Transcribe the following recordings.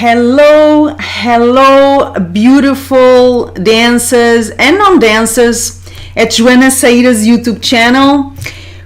Hello, beautiful dancers and non-dancers at Joana Saahirah's YouTube channel.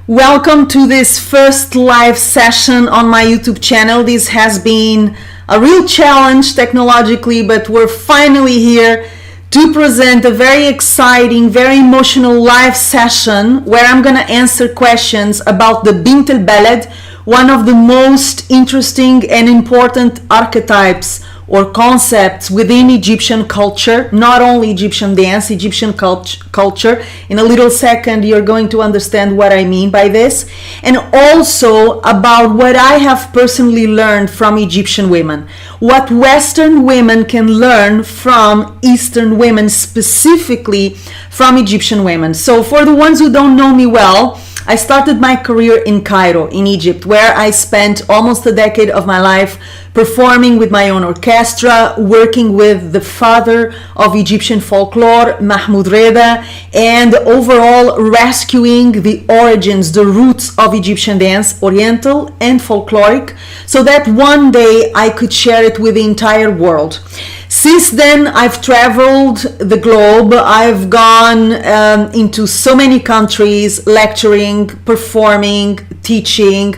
Welcome to this first live session on my YouTube channel. This has been a real challenge technologically, but we're finally here to present a very exciting, very emotional live session where I'm going to answer questions about the Bint el Balad, one of the most interesting and important archetypes or concepts within Egyptian culture, not only Egyptian dance, Egyptian culture. In a little second, you're going to understand what I mean by this, and also about what I have personally learned from Egyptian women, what Western women can learn from Eastern women, specifically from Egyptian women. So for the ones who don't know me well, I started my career in Cairo, in Egypt, where I spent almost a decade of my life performing with my own orchestra, working with the father of Egyptian folklore, Mahmoud Reda, and overall rescuing the origins, the roots of Egyptian dance, Oriental and Folkloric, so that one day I could share it with the entire world. Since then, I've traveled the globe. I've gone into so many countries, lecturing, performing, teaching,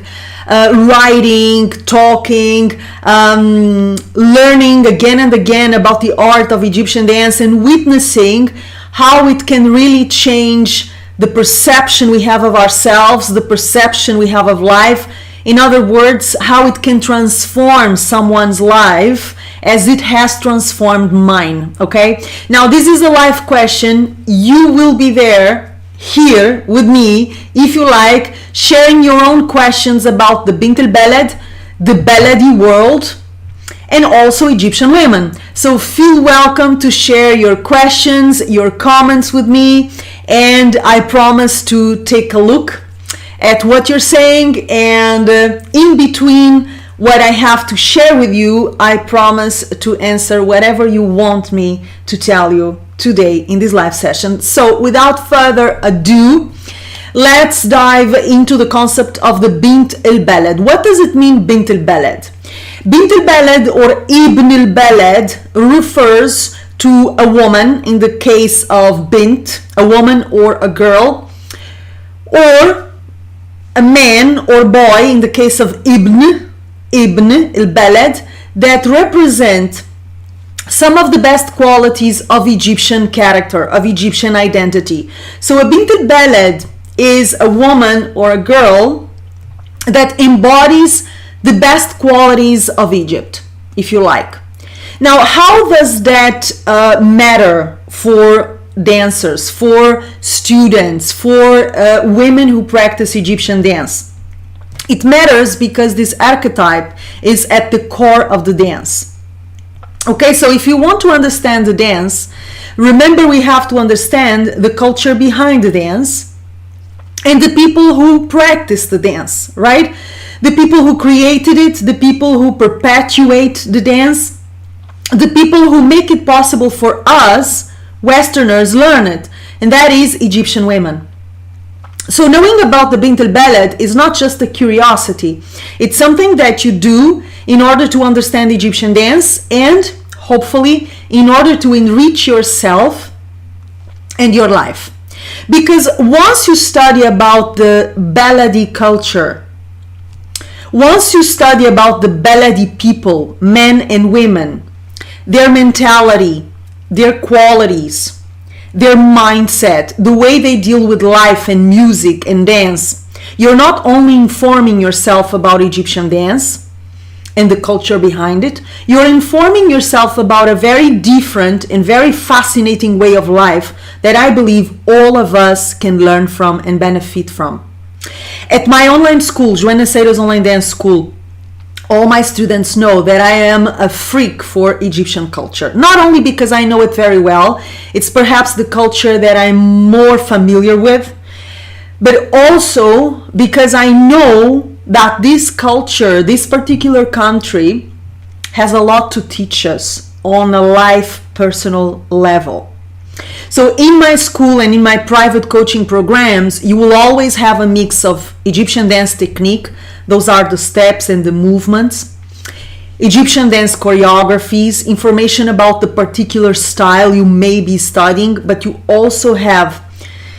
writing, talking, learning again and again about the art of Egyptian dance and witnessing how it can really change the perception we have of ourselves, the perception we have of life. In other words, how it can transform someone's life as it has transformed mine. Okay, now this is a live question. You will be there here with me, if you like, sharing your own questions about the Bint el Balad, the Baladi world, and also Egyptian women. So feel welcome to share your questions, your comments with me, and I promise to take a look at what you're saying, and in between what I have to share with you, I promise to answer whatever you want me to tell you today in this live session. So without further ado, let's dive into the concept of the Bint el Balad. What does it mean, Bint el Balad? Bint el Balad or Ibn el Balad refers to a woman, in the case of Bint, a woman or a girl, or a man or boy, in the case of Ibn el Balad, that represent some of the best qualities of Egyptian character, of Egyptian identity. So a Bint el Balad is a woman or a girl that embodies the best qualities of Egypt, if you like. Now, how does that matter for dancers, for students, for women who practice Egyptian dance? It matters because this archetype is at the core of the dance. Okay, so if you want to understand the dance, remember we have to understand the culture behind the dance and the people who practice the dance, right? The people who created it, the people who perpetuate the dance, the people who make it possible for us, Westerners, learn it, and that is Egyptian women. So knowing about the Bint el Balad is not just a curiosity. It's something that you do in order to understand Egyptian dance and hopefully in order to enrich yourself and your life. Because once you study about the Baladi culture, once you study about the Baladi people, men and women, their mentality, their qualities, their mindset, the way they deal with life and music and dance, you're not only informing yourself about Egyptian dance and the culture behind it, you're informing yourself about a very different and very fascinating way of life that I believe all of us can learn from and benefit from. At my online school, Joana Saahirah's online dance school, all my students know that I am a freak for Egyptian culture. Not only because I know it very well, it's perhaps the culture that I'm more familiar with, but also because I know that this culture, this particular country, has a lot to teach us on a life, personal level. So in my school and in my private coaching programs, you will always have a mix of Egyptian dance technique. Those are the steps and the movements. Egyptian dance choreographies, information about the particular style you may be studying, but you also have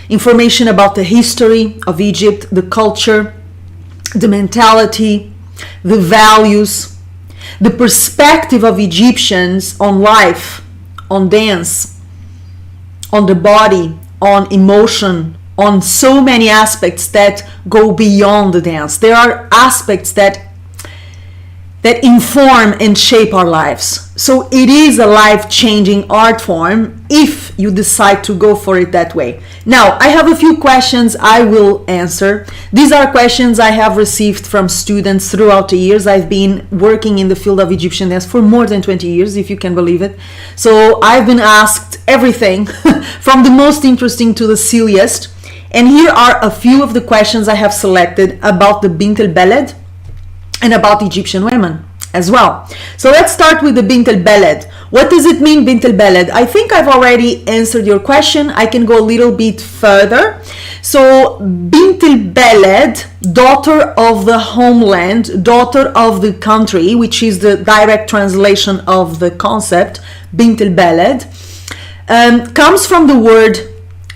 information about the history of Egypt, the culture, the mentality, the values, the perspective of Egyptians on life, on dance, on the body, on emotion, on so many aspects that go beyond the dance. There are aspects that inform and shape our lives. So it is a life-changing art form if you decide to go for it that way. Now, I have a few questions I will answer. These are questions I have received from students throughout the years. I've been working in the field of Egyptian dance for more than 20 years, if you can believe it. So I've been asked everything from the most interesting to the silliest. And here are a few of the questions I have selected about the Bint el Balad and about Egyptian women as well. So let's start with the Bint el Balad. What does it mean, Bint el Balad? I think I've already answered your question. I can go a little bit further. So Bint el Balad, daughter of the homeland, daughter of the country, which is the direct translation of the concept, Bint el Balad, comes from the word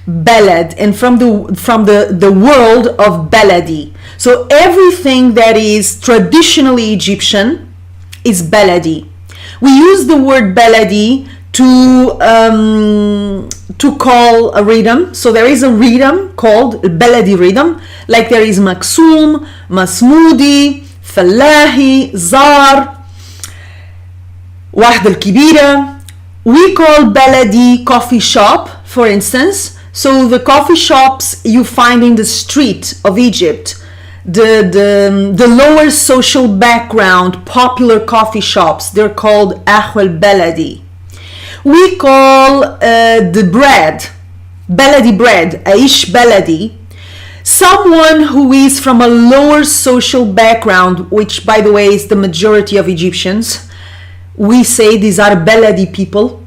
balad and from the world of baladi. So everything that is traditionally Egyptian is baladi. We use the word baladi to call a rhythm. So there is a rhythm called baladi rhythm, like there is maksum, masmudi, fallahi, zar, wahd al-kibira. We call baladi coffee shop, for instance. So the coffee shops you find in the street of Egypt, the lower social background popular coffee shops, they're called ahwal baladi. We call the bread, baladi bread, aish baladi, someone who is from a lower social background, which by the way is the majority of Egyptians. We say these are baladi people.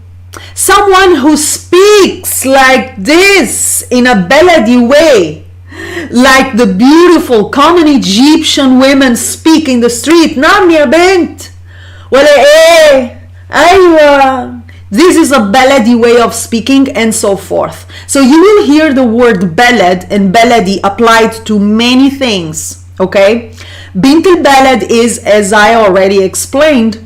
Someone who speaks like this in a baladi way, like the beautiful common Egyptian women speak in the street. Naam ya bint, wala aywa. This is a baladi way of speaking, and so forth. So you will hear the word balad and baladi applied to many things. Okay, Bint el Balad is, as I already explained,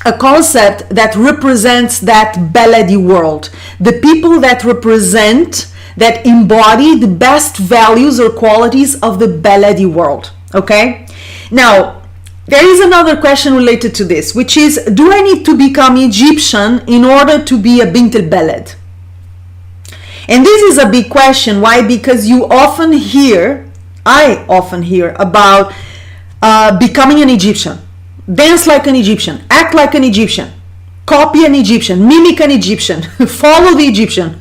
a concept that represents that baladi world, the people that represent, that embody the best values or qualities of the baladi world. Okay, now there is another question related to this, which is, do I need to become Egyptian in order to be a Bint el Balad? And this is a big question. Why? Because I often hear about becoming an Egyptian. Dance like an Egyptian, act like an Egyptian, copy an Egyptian, mimic an Egyptian, follow the Egyptian.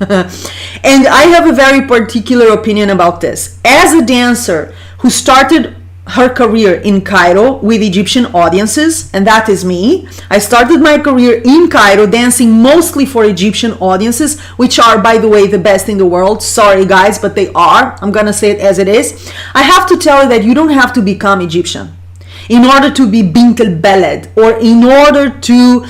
And I have a very particular opinion about this. As a dancer who started her career in Cairo with Egyptian audiences, and that is me. I started my career in Cairo dancing mostly for Egyptian audiences, which are, by the way, the best in the world. Sorry guys, but they are. I'm gonna say it as it is. I have to tell you that you don't have to become Egyptian in order to be Bint el Balad, or in order to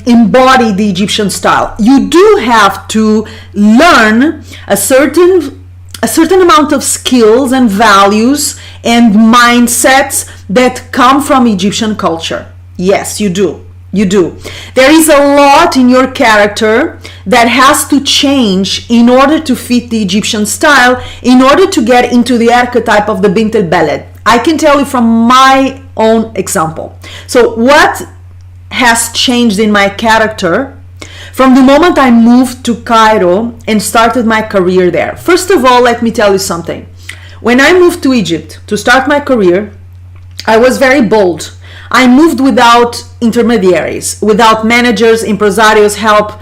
embody the Egyptian style. You do have to learn a certain amount of skills and values and mindsets that come from Egyptian culture. Yes, you do. You do. There is a lot in your character that has to change in order to fit the Egyptian style, in order to get into the archetype of the Bint el Balad. I can tell you from my own example. So what has changed in my character from the moment I moved to Cairo and started my career there? First of all, let me tell you something. When I moved to Egypt to start my career, I was very bold. I moved without intermediaries, without managers, impresarios help,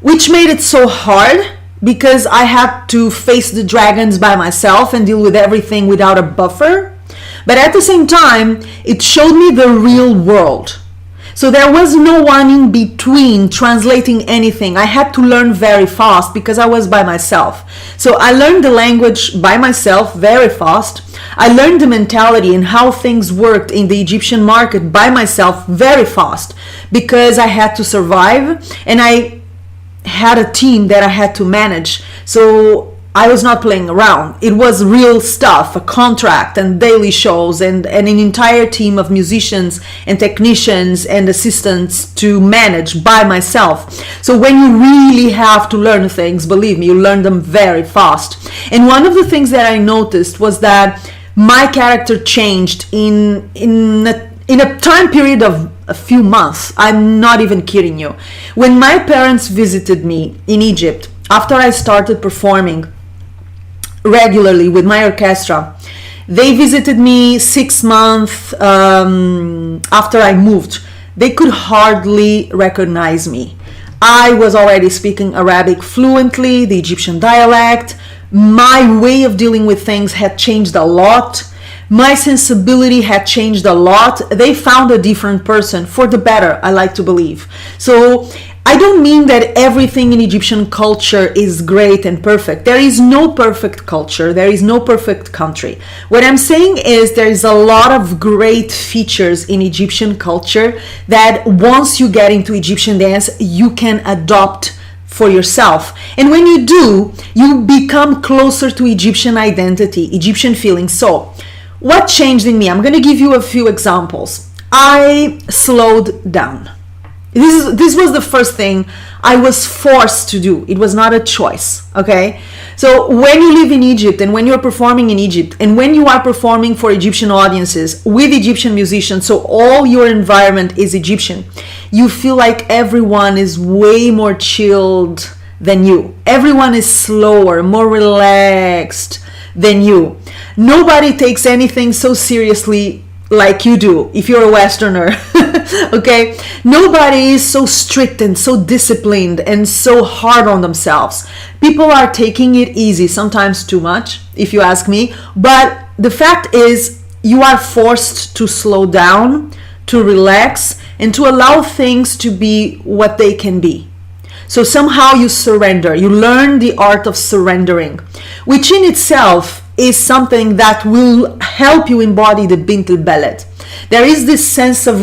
which made it so hard because I had to face the dragons by myself and deal with everything without a buffer. But at the same time, it showed me the real world. So there was no one in between translating anything. I had to learn very fast because I was by myself. So I learned the language by myself very fast. I learned the mentality and how things worked in the Egyptian market by myself very fast because I had to survive and I had a team that I had to manage. So I was not playing around. It was real stuff, a contract and daily shows and an entire team of musicians and technicians and assistants to manage by myself. So when you really have to learn things, believe me, you learn them very fast. And one of the things that I noticed was that my character changed in a time period of a few months. I'm not even kidding you. When my parents visited me in Egypt, after I started performing regularly with my orchestra, they visited me 6 months after I moved. They could hardly recognize me. I was already speaking Arabic fluently, the Egyptian dialect. My way of dealing with things had changed a lot. My sensibility had changed a lot. They found a different person, for the better, I like to believe. So I don't mean that everything in Egyptian culture is great and perfect. There is no perfect culture. There is no perfect country. What I'm saying is there is a lot of great features in Egyptian culture that once you get into Egyptian dance, you can adopt for yourself. And when you do, you become closer to Egyptian identity, Egyptian feelings. So what changed in me? I'm going to give you a few examples. I slowed down. This was the first thing I was forced to do. It was not a choice, okay? So when you live in Egypt and when you're performing in Egypt and when you are performing for Egyptian audiences with Egyptian musicians, so all your environment is Egyptian, you feel like everyone is way more chilled than you. Everyone is slower, more relaxed than you. Nobody takes anything so seriously like you do if you're a Westerner. Okay, nobody is so strict and so disciplined and so hard on themselves. People are taking it easy, sometimes too much, if you ask me. But the fact is, you are forced to slow down, to relax, and to allow things to be what they can be. So somehow you surrender. You learn the art of surrendering, which in itself is something that will help you embody the Bint el Balad. There is this sense of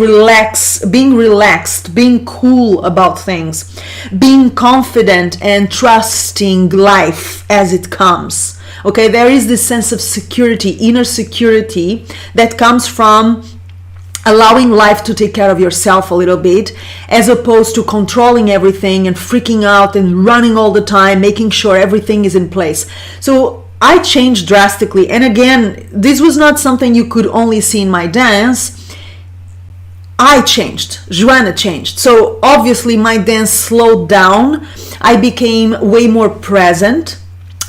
being relaxed, being cool about things, being confident and trusting life as it comes. Okay, there is this sense of security, inner security that comes from allowing life to take care of yourself a little bit, as opposed to controlling everything and freaking out and running all the time, making sure everything is in place. So I changed drastically. And again, this was not something you could only see in my dance. I changed. Joana changed. So obviously my dance slowed down. I became way more present.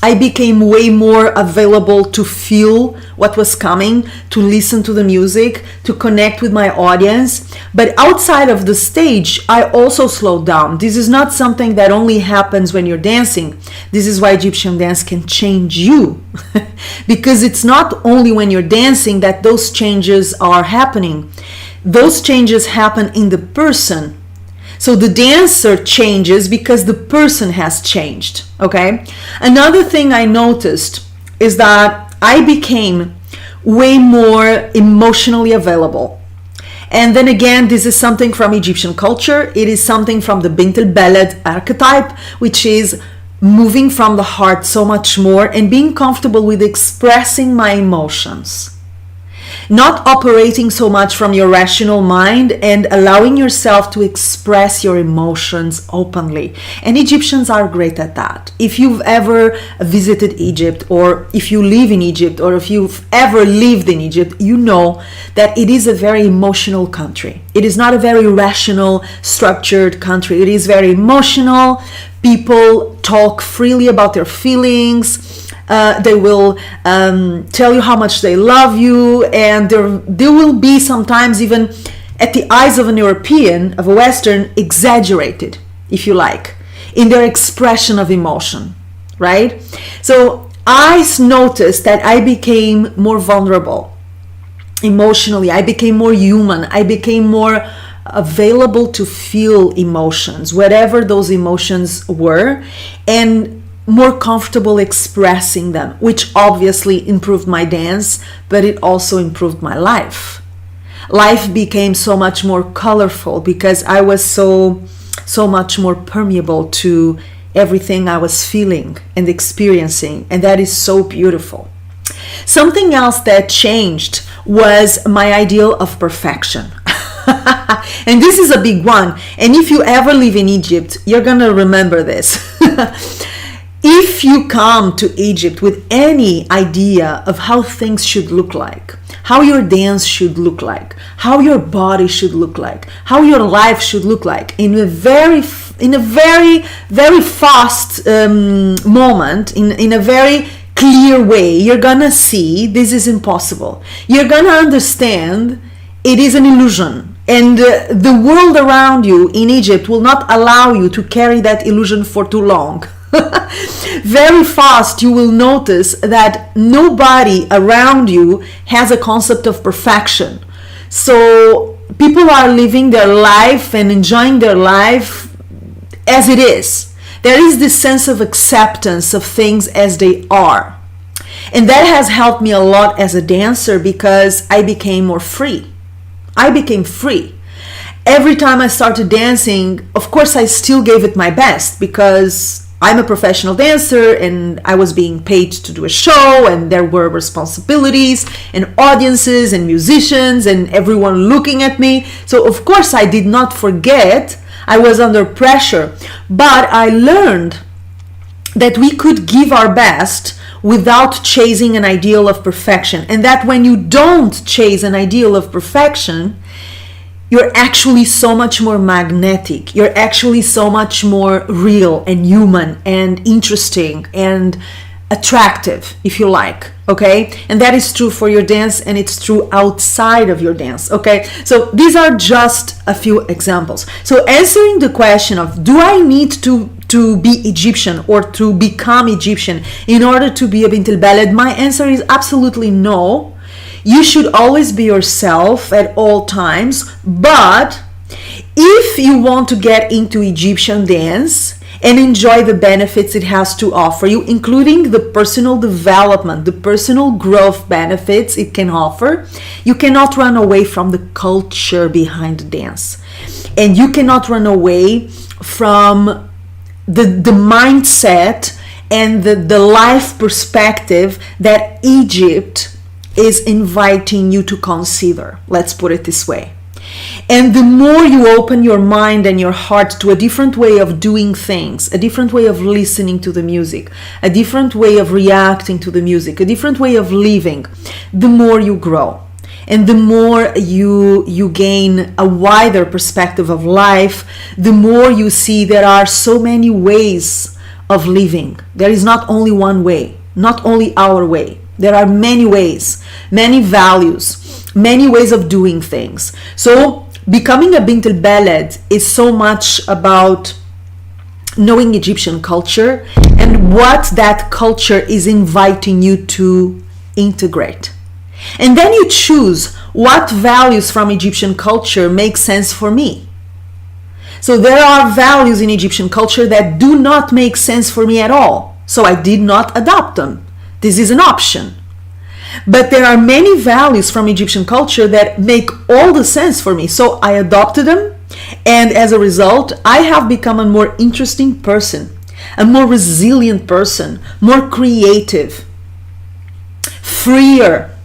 I became way more available to feel what was coming, to listen to the music, to connect with my audience. But outside of the stage, I also slowed down. This is not something that only happens when you're dancing. This is why Egyptian dance can change you. Because it's not only when you're dancing that those changes are happening. Those changes happen in the person. So the dancer changes because the person has changed, okay? Another thing I noticed is that I became way more emotionally available. And then again, this is something from Egyptian culture. It is something from the Bint el Balad archetype, which is moving from the heart so much more and being comfortable with expressing my emotions. Not operating so much from your rational mind and allowing yourself to express your emotions openly. And Egyptians are great at that. If you've ever visited Egypt, or if you live in Egypt, or if you've ever lived in Egypt, you know that it is a very emotional country. It is not a very rational, structured country. It is very emotional. People talk freely about their feelings. They will tell you how much they love you, and there will be sometimes, even at the eyes of an European, of a Western, exaggerated, if you like, in their expression of emotion, right? So I noticed that I became more vulnerable emotionally. I became more human. I became more available to feel emotions, whatever those emotions were, and more comfortable expressing them, which obviously improved my dance, but it also improved my life. Life became so much more colorful because I was so much more permeable to everything I was feeling and experiencing, and that is so beautiful. Something else that changed was my ideal of perfection. And this is a big one, and if you ever live in Egypt, you're gonna remember this. If you come to Egypt with any idea of how things should look like, how your dance should look like, how your body should look like, how your life should look like, in a very fast moment, in a very clear way, you're gonna see this is impossible. You're gonna understand it is an illusion, and the world around you in Egypt will not allow you to carry that illusion for too long. Very fast you will notice that nobody around you has a concept of perfection. So people are living their life and enjoying their life as it is. There is this sense of acceptance of things as they are. And that has helped me a lot as a dancer because I became more free. I became free. Every time I started dancing, of course I still gave it my best because I'm a professional dancer and I was being paid to do a show, and there were responsibilities and audiences and musicians and everyone looking at me. So of course I did not forget, I was under pressure, but I learned that we could give our best without chasing an ideal of perfection, and that when you don't chase an ideal of perfection, you're actually so much more magnetic. You're actually so much more real and human and interesting and attractive, if you like, okay? And that is true for your dance, and it's true outside of your dance, okay? So these are just a few examples. So answering the question of, do I need to be Egyptian or to become Egyptian in order to be a Bint el Balad? My answer is absolutely no. You should always be yourself at all times, but if you want to get into Egyptian dance and enjoy the benefits it has to offer you, including the personal development, the personal growth benefits it can offer, you cannot run away from the culture behind the dance. And you cannot run away from the mindset and the life perspective that Egypt is inviting you to consider. Let's put it this way. And the more you open your mind and your heart to a different way of doing things, a different way of listening to the music, a different way of reacting to the music, a different way of living, the more you grow. And the more you gain a wider perspective of life, the more you see there are so many ways of living. There is not only one way, not only our way. There are many ways, many values, many ways of doing things. So becoming a Bint el Balad is so much about knowing Egyptian culture and what that culture is inviting you to integrate. And then you choose what values from Egyptian culture make sense for me. So there are values in Egyptian culture that do not make sense for me at all. So I did not adopt them. This is an option. But there are many values from Egyptian culture that make all the sense for me. So I adopted them, and as a result, I have become a more interesting person, a more resilient person, more creative, freer,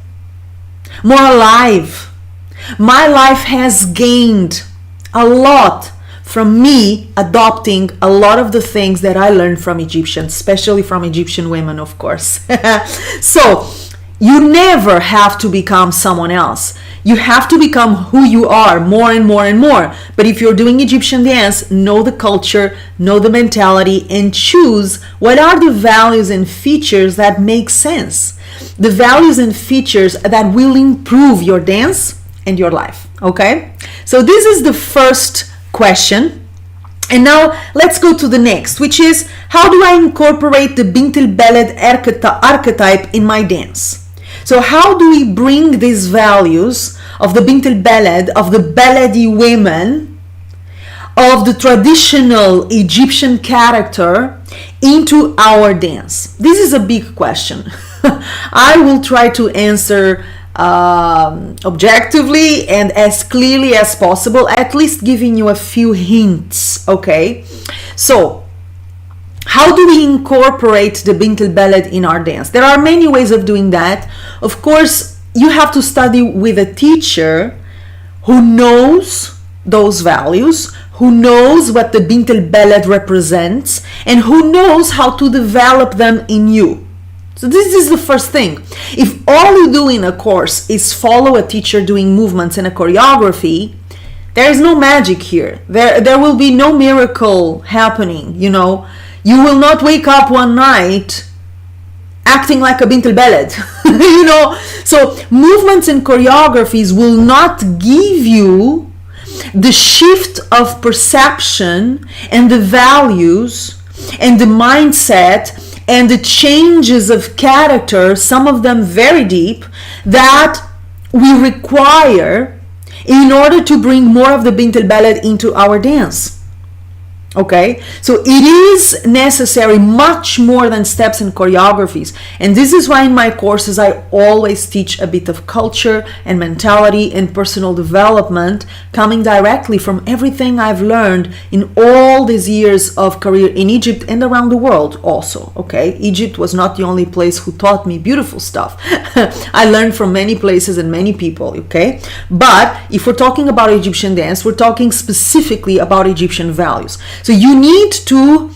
more alive. My life has gained a lot from me adopting a lot of the things that I learned from Egyptians, especially from Egyptian women, of course. So you never have to become someone else. You have to become who you are more and more and more. But if you're doing Egyptian dance, know the culture, know the mentality, and choose what are the values and features that make sense. The values and features that will improve your dance and your life. Okay? So this is the first question. And now let's go to the next, which is, how do I incorporate the Bint el Balad archetype in my dance? So how do we bring these values of the Bint el Balad, of the Baladi women, of the traditional Egyptian character into our dance? This is a big question. I will try to answer objectively and as clearly as possible, at least giving you a few hints, okay? So, how do we incorporate the Bint el Balad in our dance? There are many ways of doing that. Of course, you have to study with a teacher who knows those values, who knows what the Bint el Balad represents, and who knows how to develop them in you. So this is the first thing. If all you do in a course is follow a teacher doing movements and a choreography, there is no magic here. There will be no miracle happening, you know. You will not wake up one night acting like a Bint el Balad, you know. So movements and choreographies will not give you the shift of perception and the values and the mindset and the changes of character, some of them very deep, that we require in order to bring more of the Bint el Balad into our dance. Okay, so it is necessary much more than steps and choreographies, and this is why in my courses I always teach a bit of culture and mentality and personal development, coming directly from everything I've learned in all these years of career in Egypt and around the world also. Okay, Egypt was not the only place who taught me beautiful stuff. I learned from many places and many people. Okay, but if we're talking about Egyptian dance, we're talking specifically about Egyptian values. So you need to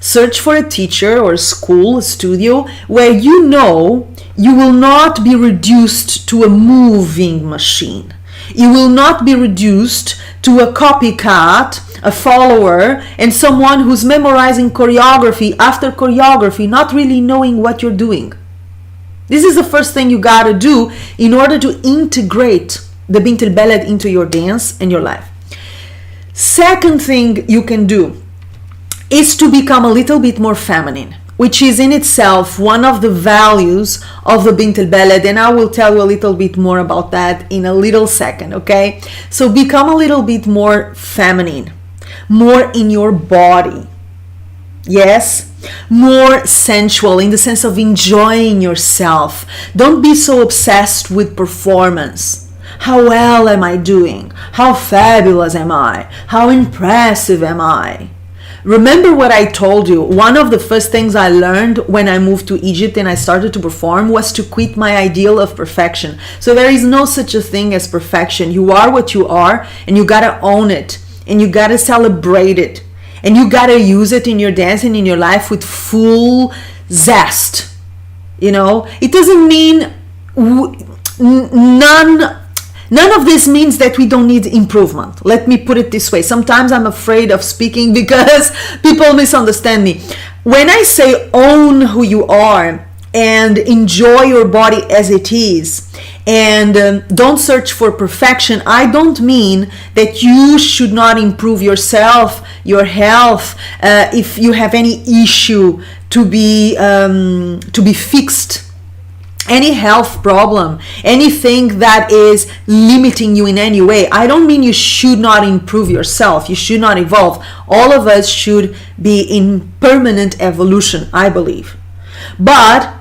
search for a teacher or a school, a studio, where you know you will not be reduced to a moving machine. You will not be reduced to a copycat, a follower, and someone who's memorizing choreography after choreography, not really knowing what you're doing. This is the first thing you gotta do in order to integrate the Bint el Balad into your dance and your life. Second thing you can do is to become a little bit more feminine, which is in itself one of the values of the Bint el Balad, and I will tell you a little bit more about that in a little second, okay? So become a little bit more feminine, more in your body. Yes, more sensual in the sense of enjoying yourself. Don't be so obsessed with performance. How well am I doing? How fabulous am I? How impressive am I? Remember what I told you. One of the first things I learned when I moved to Egypt and I started to perform was to quit my ideal of perfection. So there is no such a thing as perfection. You are what you are, and you gotta own it, and you gotta celebrate it, and you gotta use it in your dance and in your life with full zest. You know, it doesn't mean None of this means that we don't need improvement. Let me put it this way. Sometimes I'm afraid of speaking because people misunderstand me. When I say own who you are and enjoy your body as it is and don't search for perfection, I don't mean that you should not improve yourself, your health, if you have any issue to be fixed. Any health problem, anything that is limiting you in any way. I don't mean you should not improve yourself, you should not evolve. All of us should be in permanent evolution, I believe. But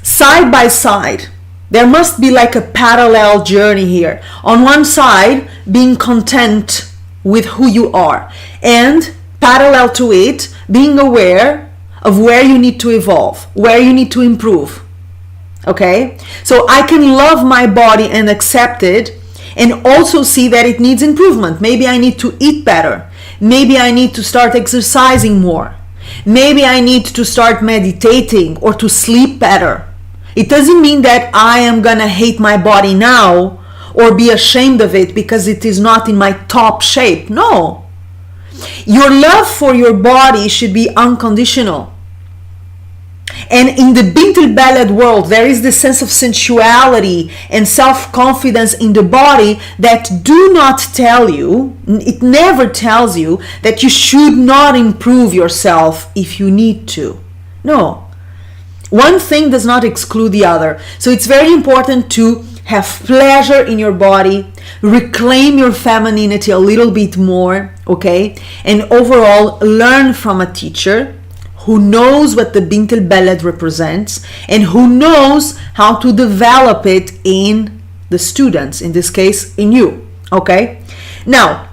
side by side, there must be like a parallel journey here. On one side, being content with who you are, and parallel to it, being aware of where you need to evolve, where you need to improve. Okay, so I can love my body and accept it and also see that it needs improvement. Maybe I need to eat better. Maybe I need to start exercising more. Maybe I need to start meditating or to sleep better. It doesn't mean that I am gonna hate my body now or be ashamed of it because it is not in my top shape. No. Your love for your body should be unconditional. And in the Bint el Balad world, there is this sense of sensuality and self-confidence in the body that do not tell you, it never tells you that you should not improve yourself if you need to. No. One thing does not exclude the other. So it's very important to have pleasure in your body, reclaim your femininity a little bit more, okay? And overall, learn from a teacher who knows what the Bint el Balad represents and who knows how to develop it in the students, in this case, in you, okay? Now,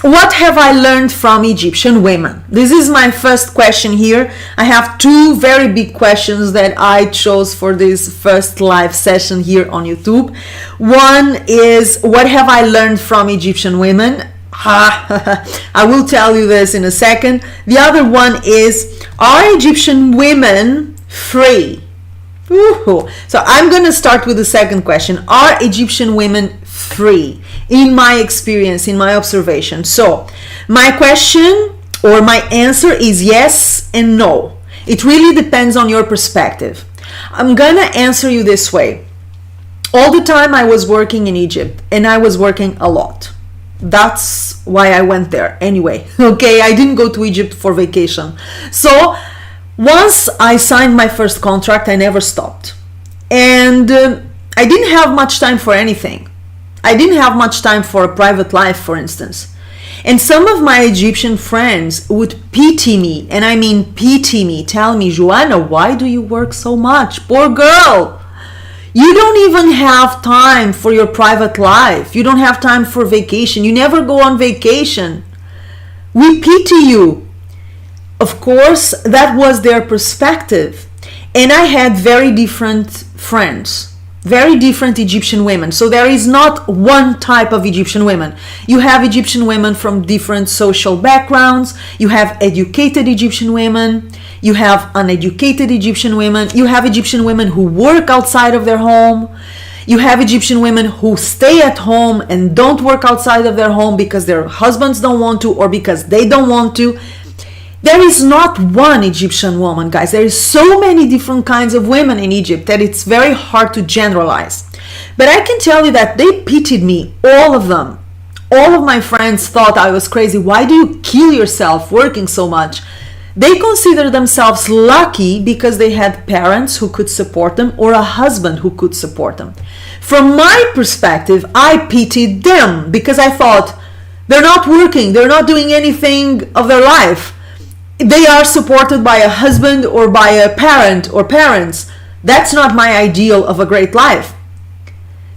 what have I learned from Egyptian women? This is my first question here. I have two very big questions that I chose for this first live session here on YouTube. One is, what have I learned from Egyptian women? I will tell you this in a second. The other one is, are Egyptian women free? Ooh. So I'm going to start with the second question. Are Egyptian women free? In my experience, in my observation. So my question or my answer is yes and no. It really depends on your perspective. I'm going to answer you this way. All the time I was working in Egypt, and I was working a lot. That's why I went there anyway. Okay, I didn't go to Egypt for vacation. So once I signed my first contract, I never stopped. And I didn't have much time for anything. I didn't have much time for a private life, for instance. And some of my Egyptian friends would pity me, and I mean pity me, tell me, Joana, why do you work so much? Poor girl. You don't even have time for your private life. You don't have time for vacation. You never go on vacation. We pity you. Of course, that was their perspective. And I had very different friends. Very different Egyptian women. So there is not one type of Egyptian women. You have Egyptian women from different social backgrounds. You have educated Egyptian women. You have uneducated Egyptian women. You have Egyptian women who work outside of their home. You have Egyptian women who stay at home and don't work outside of their home because their husbands don't want to or because they don't want to. There is not one Egyptian woman, guys. There is so many different kinds of women in Egypt that it's very hard to generalize. But I can tell you that they pitied me, all of them. All of my friends thought I was crazy. Why do you kill yourself working so much? They consider themselves lucky because they had parents who could support them or a husband who could support them. From my perspective, I pitied them because I thought, they're not working, they're not doing anything of their life. They are supported by a husband or by a parent or parents. That's not my ideal of a great life.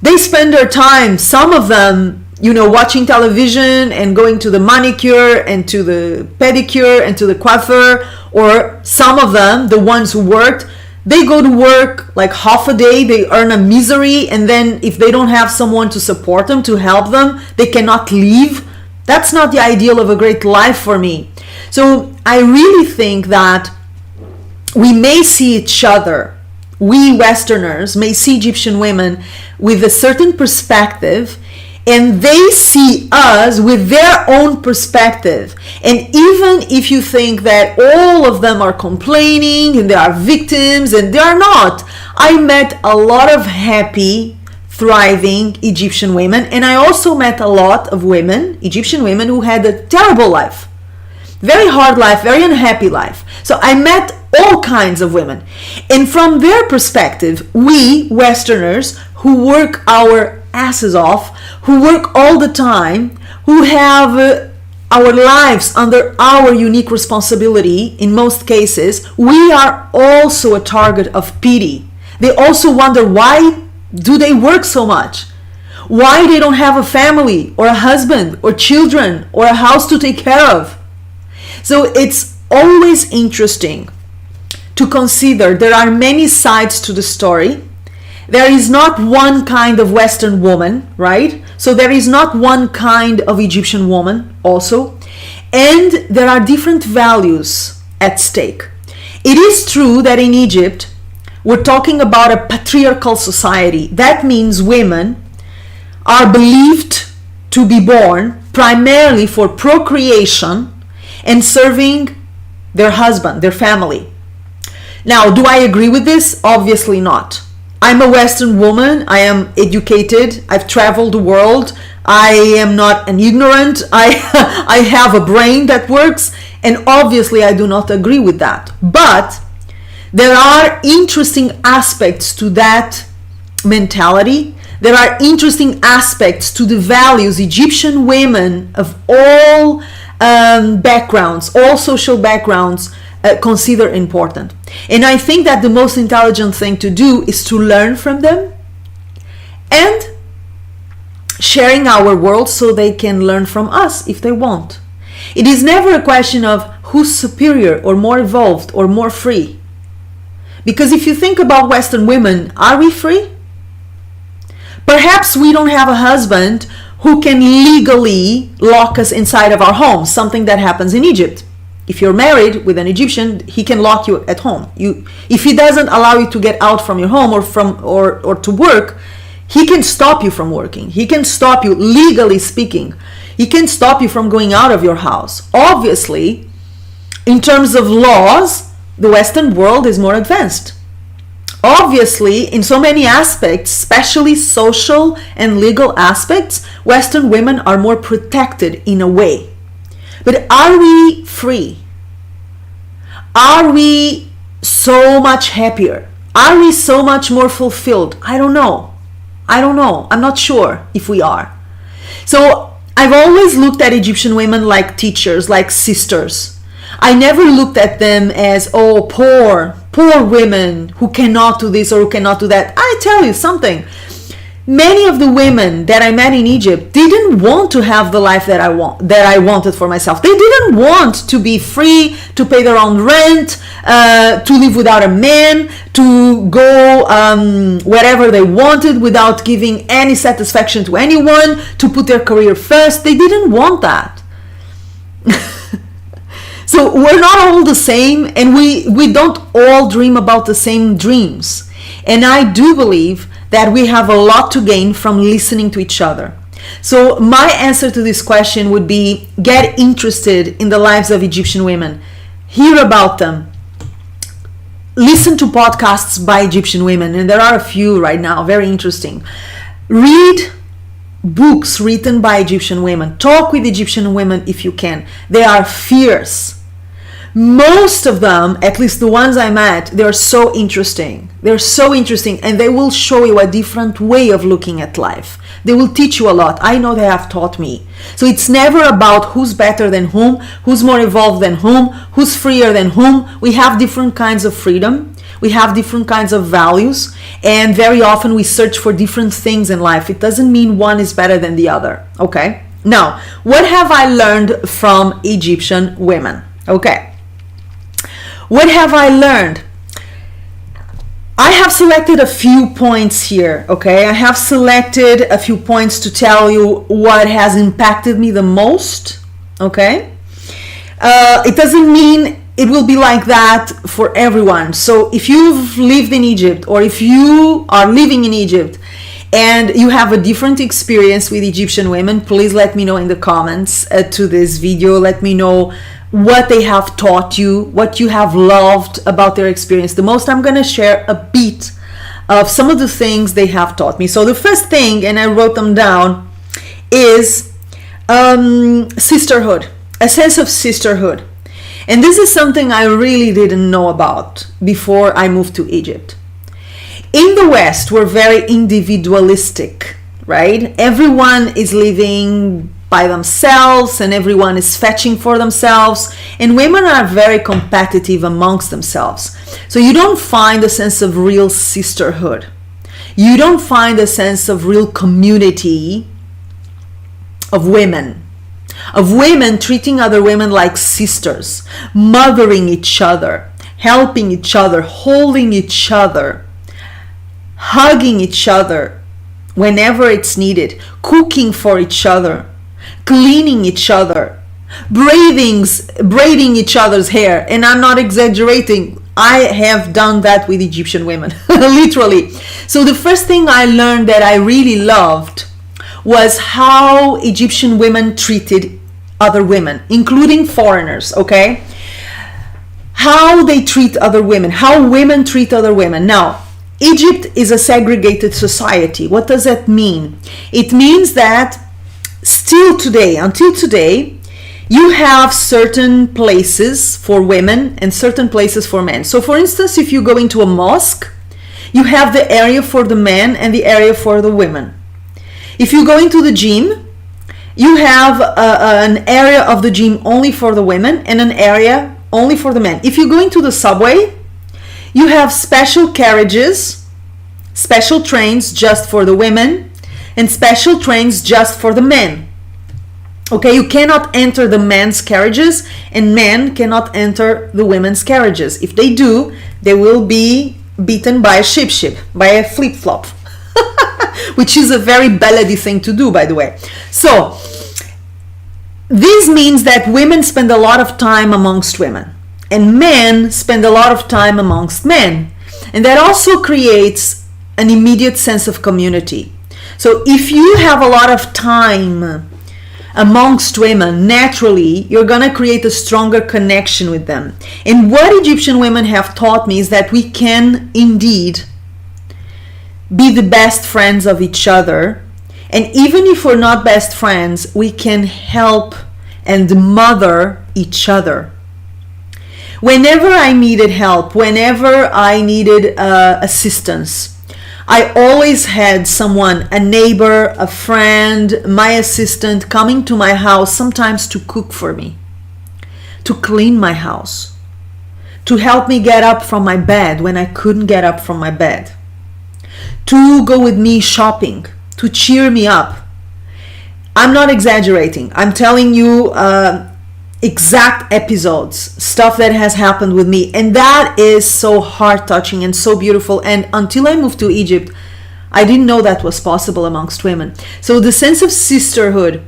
They spend their time, some of them, watching television and going to the manicure and to the pedicure and to the coiffeur, or some of them, the ones who worked, they go to work like half a day, they earn a misery, and then if they don't have someone to support them, to help them, they cannot leave. That's not the ideal of a great life for me. So I really think that we may see each other, we Westerners may see Egyptian women with a certain perspective, and they see us with their own perspective. And even if you think that all of them are complaining and they are victims, and they are not, I met a lot of happy, thriving Egyptian women, and I also met a lot of women, Egyptian women, who had a terrible life. Very hard life, very unhappy life. So I met all kinds of women. And from their perspective, we Westerners who work our asses off, who work all the time, who have our lives under our unique responsibility, in most cases, we are also a target of pity. They also wonder, why do they work so much? Why they don't have a family or a husband or children or a house to take care of? So it's always interesting to consider there are many sides to the story. There is not one kind of Western woman, right? So there is not one kind of Egyptian woman also. And there are different values at stake. It is true that in Egypt, we're talking about a patriarchal society. That means women are believed to be born primarily for procreation and serving their husband, their family. Now, do I agree with this? Obviously not. I'm a Western woman. I am educated. I've traveled the world. I am not an ignorant. I have a brain that works. And obviously, I do not agree with that. But There are interesting aspects to that mentality. There are interesting aspects to the values Egyptian women of all backgrounds, all social backgrounds, consider important. And I think that the most intelligent thing to do is to learn from them and sharing our world so they can learn from us if they want. It is never a question of who's superior or more evolved or more free. Because if you think about Western women, are we free? Perhaps we don't have a husband who can legally lock us inside of our home, something that happens in Egypt. If you're married with an Egyptian, he can lock you at home. If he doesn't allow you to get out from your home or to work, he can stop you from working. He can stop you, legally speaking. He can stop you from going out of your house. Obviously, in terms of laws, the Western world is more advanced. Obviously, in so many aspects, especially social and legal aspects, Western women are more protected in a way. But are we free? Are we so much happier? Are we so much more fulfilled? I don't know. I'm not sure if we are. So I've always looked at Egyptian women like teachers, like sisters. I never looked at them as, oh, poor women who cannot do this or who cannot do that. I tell you something. Many of the women that I met in Egypt didn't want to have the life that I wanted for myself. They didn't want to be free, to pay their own rent, to live without a man, to go wherever they wanted without giving any satisfaction to anyone, to put their career first. They didn't want that. So we're not all the same, and we don't all dream about the same dreams. And I do believe that we have a lot to gain from listening to each other. So my answer to this question would be, get interested in the lives of Egyptian women. Hear about them. Listen to podcasts by Egyptian women, and there are a few right now, very interesting. Read books written by Egyptian women. Talk with Egyptian women if you can. They are fierce. Most of them, at least the ones I met, they're so interesting. They're so interesting, and they will show you a different way of looking at life. They will teach you a lot. I know they have taught me. So it's never about who's better than whom, who's more evolved than whom, who's freer than whom. We have different kinds of freedom. We have different kinds of values, and very often we search for different things in life. It doesn't mean one is better than the other, okay? Now, what have I learned from Egyptian women? Okay. What have I learned? I have selected a few points here, okay? I have selected a few points to tell you what has impacted me the most, okay? It doesn't mean it will be like that for everyone. So if you've lived in Egypt, or if you are living in Egypt and you have a different experience with Egyptian women, please let me know in the comments to this video. Let me know what they have taught you, what you have loved about their experience the most. I'm going to share a bit of some of the things they have taught me. So the first thing, and I wrote them down, is sisterhood, a sense of sisterhood. And this is something I really didn't know about before I moved to Egypt. In the West, we're very individualistic, right? Everyone is living by themselves and everyone is fetching for themselves, and women are very competitive amongst themselves. So you don't find a sense of real sisterhood. You don't find a sense of real community of women treating other women like sisters, mothering each other, helping each other, holding each other, hugging each other whenever it's needed, cooking for each other, cleaning each other, braiding each other's hair. And I'm not exaggerating. I have done that with Egyptian women, literally. So the first thing I learned that I really loved was how Egyptian women treated other women, including foreigners, okay? How they treat other women, how women treat other women. Now, Egypt is a segregated society. What does that mean? It means that still today, until today, you have certain places for women and certain places for men. So for instance, if you go into a mosque, you have the area for the men and the area for the women. If you go into the gym, you have an area of the gym only for the women and an area only for the men. If you go into the subway, you have special carriages, special trains just for the women, and special trains just for the men. Okay, you cannot enter the men's carriages, and men cannot enter the women's carriages. If they do, they will be beaten by a ship, by a flip-flop. Which is a very balady thing to do, by the way. So, this means that women spend a lot of time amongst women, and men spend a lot of time amongst men. And that also creates an immediate sense of community. So if you have a lot of time amongst women, naturally, you're going to create a stronger connection with them. And what Egyptian women have taught me is that we can indeed be the best friends of each other. And even if we're not best friends, we can help and mother each other. Whenever I needed help, whenever I needed assistance, I always had someone, a neighbor, a friend, my assistant coming to my house, sometimes to cook for me, to clean my house, to help me get up from my bed when I couldn't get up from my bed, to go with me shopping, to cheer me up. I'm not exaggerating. I'm telling you exact episodes, stuff that has happened with me. And that is so heart-touching and so beautiful. And until I moved to Egypt, I didn't know that was possible amongst women. So the sense of sisterhood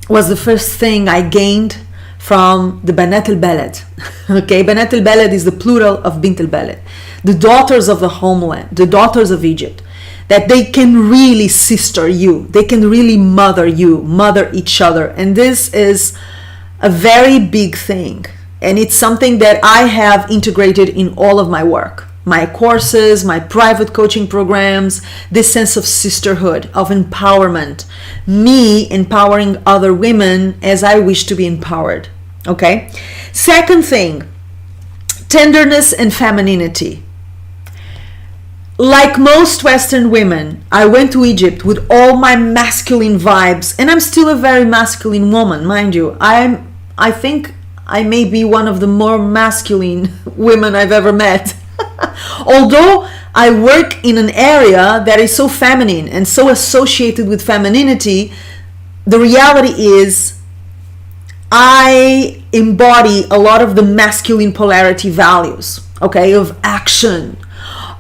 was the first thing I gained from the Bint el Balad. Okay, Bint el Balad is the plural of Bint el Balad. The daughters of the homeland, the daughters of Egypt. That they can really sister you. They can really mother you, mother each other. And this is a very big thing. And it's something that I have integrated in all of my work. My courses, my private coaching programs, this sense of sisterhood, of empowerment. Me empowering other women as I wish to be empowered. Okay? Second thing, tenderness and femininity. Like most Western women, I went to Egypt with all my masculine vibes, and I'm still a very masculine woman, mind you. I think I may be one of the more masculine women I've ever met. Although I work in an area that is so feminine and so associated with femininity, the reality is I embody a lot of the masculine polarity values, okay, of action,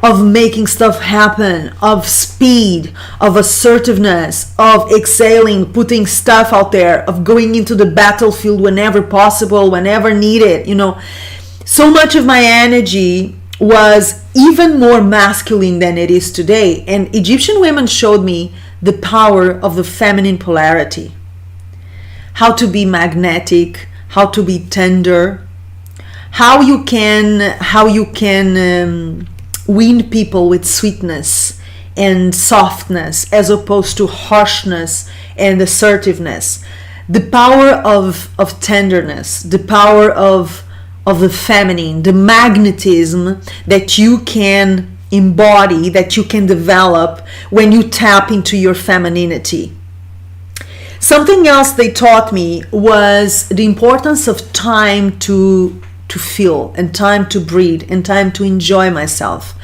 of making stuff happen, of speed, of assertiveness, of exhaling, putting stuff out there, of going into the battlefield whenever possible, whenever needed. You know, so much of my energy was even more masculine than it is today. And Egyptian women showed me the power of the feminine polarity. How to be magnetic, how to be tender, how you can win people with sweetness and softness as opposed to harshness and assertiveness. The power of tenderness, the power of the feminine, the magnetism that you can embody, that you can develop when you tap into your femininity. Something else they taught me was the importance of time to feel and time to breathe and time to enjoy myself.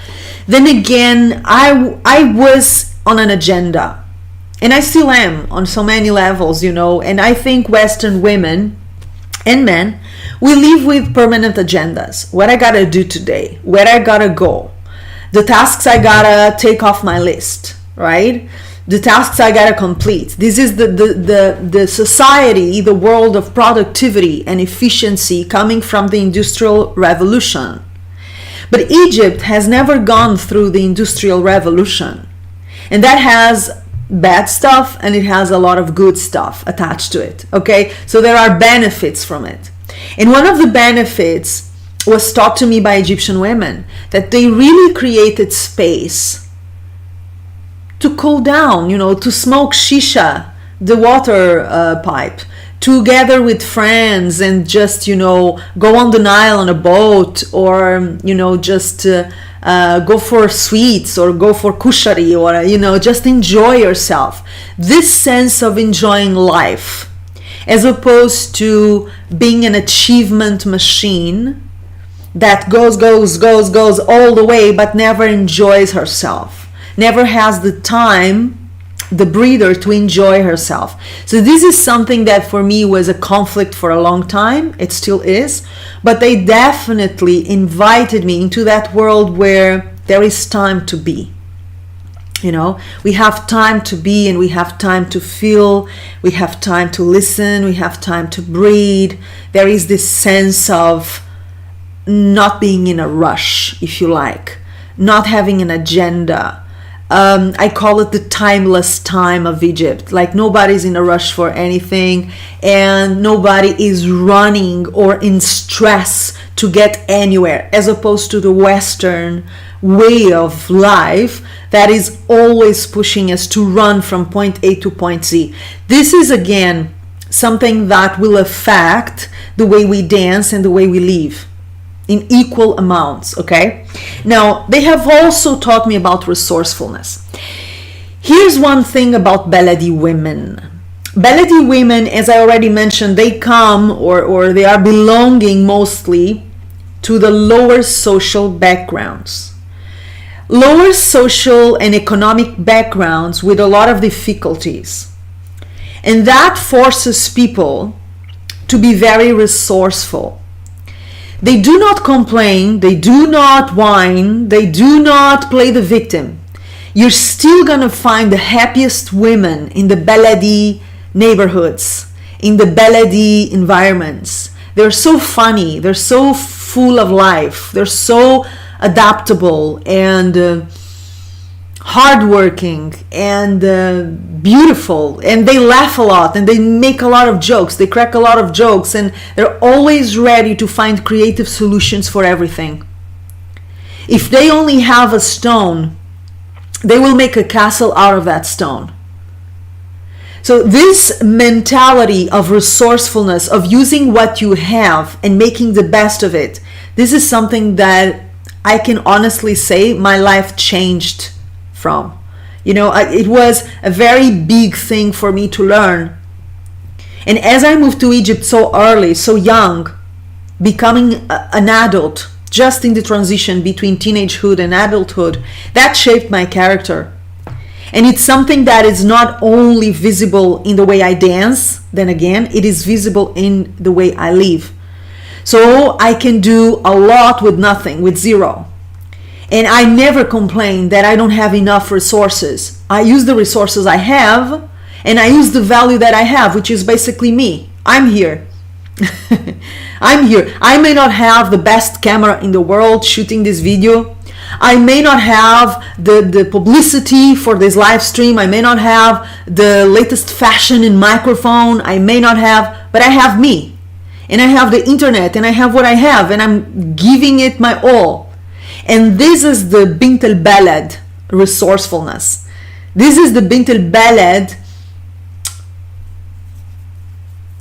Then again, I was on an agenda, and I still am on so many levels, you know, and I think Western women and men, we live with permanent agendas. What I gotta do today, where I gotta go, the tasks I gotta take off my list, right? The tasks I gotta complete. This is the society, the world of productivity and efficiency coming from the Industrial Revolution. But Egypt has never gone through the Industrial Revolution. And that has bad stuff and it has a lot of good stuff attached to it. Okay? So there are benefits from it. And one of the benefits was taught to me by Egyptian women, that they really created space to cool down, you know, to smoke shisha, the water pipe, together with friends and just, go on the Nile on a boat, or, just go for sweets or go for kushari, or, just enjoy yourself. This sense of enjoying life, as opposed to being an achievement machine that goes all the way, but never enjoys herself, never has the time, the breather, to enjoy herself. So this is something that for me was a conflict for a long time. It still is, but they definitely invited me into that world where there is time to be. We have time to be, and we have time to feel, we have time to listen, we have time to breathe. There is this sense of not being in a rush, if you like, not having an agenda. I call it the timeless time of Egypt. Like, nobody's in a rush for anything, and nobody is running or in stress to get anywhere, as opposed to the Western way of life that is always pushing us to run from point A to point Z. This is, again, something that will affect the way we dance and the way we live in equal amounts, okay? Now, they have also taught me about resourcefulness. Here's one thing about Baladi women. Baladi women, as I already mentioned, they come or they are belonging mostly to the lower social backgrounds. Lower social and economic backgrounds with a lot of difficulties. And that forces people to be very resourceful. They do not complain, they do not whine, they do not play the victim. You're still gonna find the happiest women in the Baladi neighborhoods, in the Baladi environments. They're so funny, they're so full of life, they're so adaptable and hardworking and beautiful, and they laugh a lot and they make a lot of jokes, they crack a lot of jokes, and they're always ready to find creative solutions for everything. If they only have a stone, they will make a castle out of that stone. So this mentality of resourcefulness, of using what you have and making the best of it, this is something that I can honestly say my life changed from. It was a very big thing for me to learn. And as I moved to Egypt so early, so young, becoming an adult, just in the transition between teenagehood and adulthood, that shaped my character. And it's something that is not only visible in the way I dance, then again, it is visible in the way I live. So I can do a lot with nothing, with zero. And I never complain that I don't have enough resources. I use the resources I have, and I use the value that I have, which is basically me. I'm here. I'm here. I may not have the best camera in the world shooting this video. I may not have the publicity for this live stream. I may not have the latest fashion in microphone. I may not have, but I have me. And I have the internet, and I have what I have, and I'm giving it my all. And this is the Bint el Balad resourcefulness. This is the Bint el Balad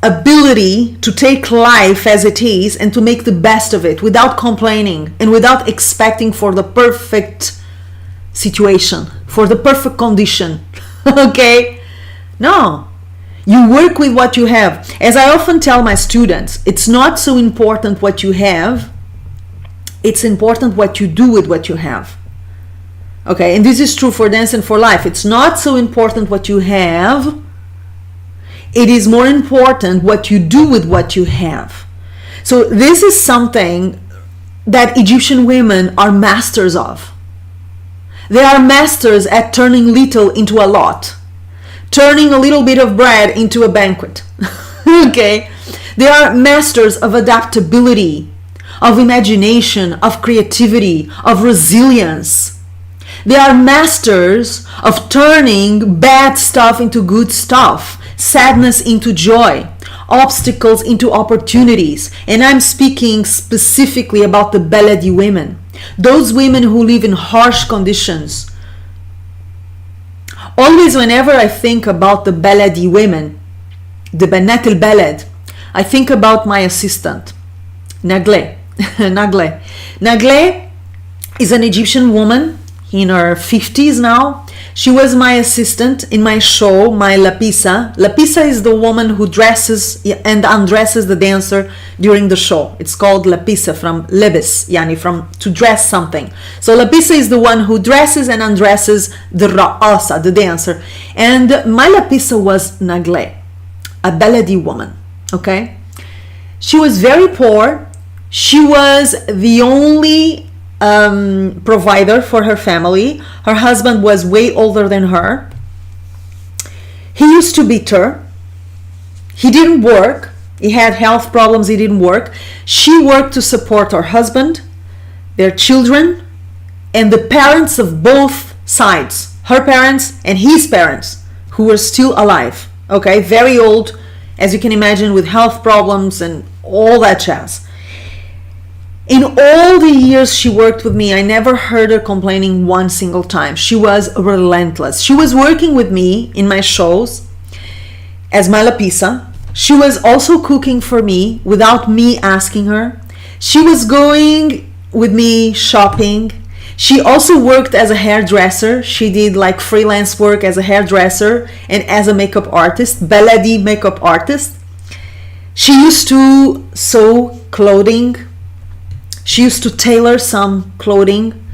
ability to take life as it is and to make the best of it without complaining and without expecting for the perfect situation, for the perfect condition. Okay? No. You work with what you have. As I often tell my students, it's not so important what you have, it's important what you do with what you have. Okay, and this is true for dance and for life. It's not so important what you have, it is more important what you do with what you have. So this is something that Egyptian women are masters of. They are masters at turning little into a lot, turning a little bit of bread into a banquet. Okay, they are masters of adaptability, of imagination, of creativity, of resilience. They are masters of turning bad stuff into good stuff, sadness into joy, obstacles into opportunities. And I'm speaking specifically about the Baladi women, those women who live in harsh conditions. Always whenever I think about the Baladi women, the Bint el Balad, I think about my assistant, Nagle. Nagle is an Egyptian woman in her 50s now. She was my assistant in my show, my Lapisa. Lapisa is the woman who dresses and undresses the dancer during the show. It's called Lapisa, from lebis, yani from to dress something. So Lapisa is the one who dresses and undresses the ra'asa, the dancer. And my Lapisa was Nagle, a Baladi woman, okay? She was very poor. She was the only provider for her family. Her husband was way older than her. He used to beat her. He didn't work. He had health problems. He didn't work. She worked to support her husband, their children, and the parents of both sides, her parents and his parents, who were still alive, okay, very old, as you can imagine, with health problems and all that jazz. In all the years she worked with me, I never heard her complaining one single time. She was relentless. She was working with me in my shows as my Lapisa. She was also cooking for me without me asking her. She was going with me shopping. She also worked as a hairdresser. She did like freelance work as a hairdresser and as a makeup artist, Baladi makeup artist. She used to sew clothing. She used to tailor some clothing.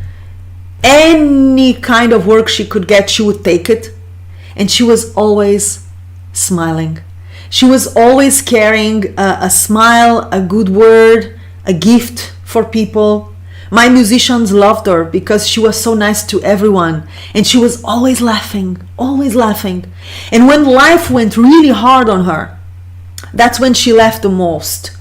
Any kind of work she could get, she would take it. And she was always smiling. She was always carrying a smile, a good word, a gift for people. My musicians loved her because she was so nice to everyone. And she was always laughing, always laughing. And when life went really hard on her, that's when she laughed the most.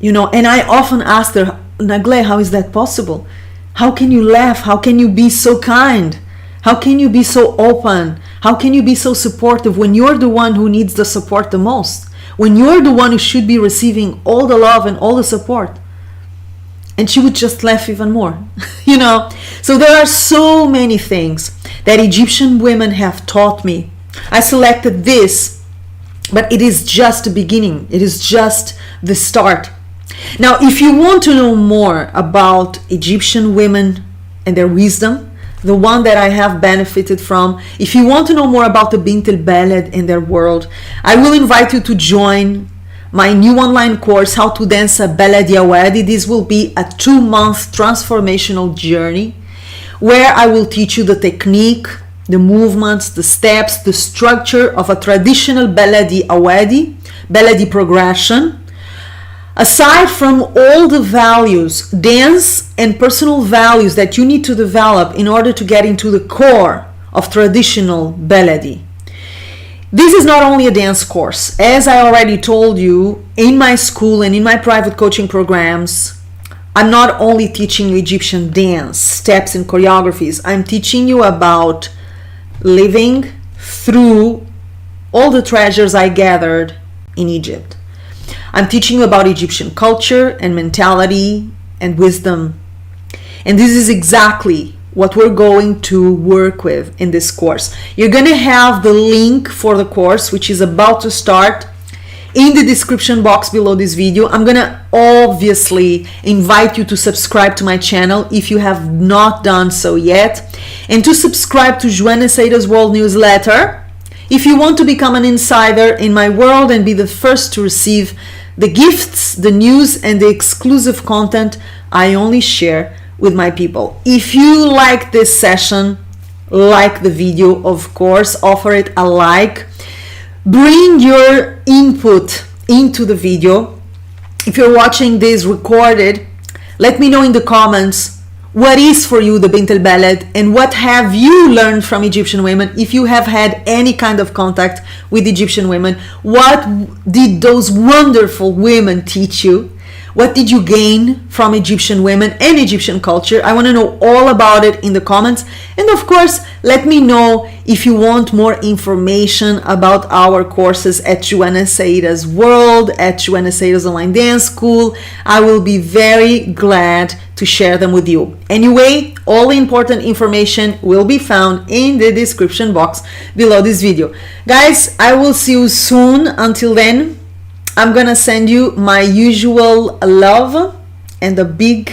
You know, and I often asked her, Nagle, how is that possible? How can you laugh? How can you be so kind? How can you be so open? How can you be so supportive when you're the one who needs the support the most? When you're the one who should be receiving all the love and all the support? And she would just laugh even more, you know. So there are so many things that Egyptian women have taught me. I selected this, but it is just the beginning. It is just the start. Now, if you want to know more about Egyptian women and their wisdom, the one that I have benefited from, if you want to know more about the Bint el Balad and their world, I will invite you to join my new online course, How to Dance a Baladi Awadi. This will be a 2-month transformational journey where I will teach you the technique, the movements, the steps, the structure of a traditional Baladi Awadi, Baladi progression. Aside from all the values, dance and personal values that you need to develop in order to get into the core of traditional Baladi. This is not only a dance course. As I already told you, in my school and in my private coaching programs, I'm not only teaching you Egyptian dance, steps and choreographies. I'm teaching you about living through all the treasures I gathered in Egypt. I'm teaching you about Egyptian culture and mentality and wisdom. And this is exactly what we're going to work with in this course. You're going to have the link for the course, which is about to start, in the description box below this video. I'm going to obviously invite you to subscribe to my channel if you have not done so yet, and to subscribe to Joana Saahirah's World newsletter if you want to become an insider in my world and be the first to receive the gifts, the news, and the exclusive content I only share with my people. If you like this session, like the video, of course, offer it a like. Bring your input into the video. If you're watching this recorded, let me know in the comments what is for you the Bint el Balad and what have you learned from Egyptian women. If you have had any kind of contact with Egyptian women, what did those wonderful women teach you? What did you gain from Egyptian women and Egyptian culture? I want to know all about it in the comments. And of course, let me know if you want more information about our courses at Joana Saahirah's World, at Joana Saahirah's Online Dance School. I will be very glad to share them with you. Anyway, all the important information will be found in the description box below this video. Guys, I will see you soon. Until then, I'm gonna send you my usual love and a big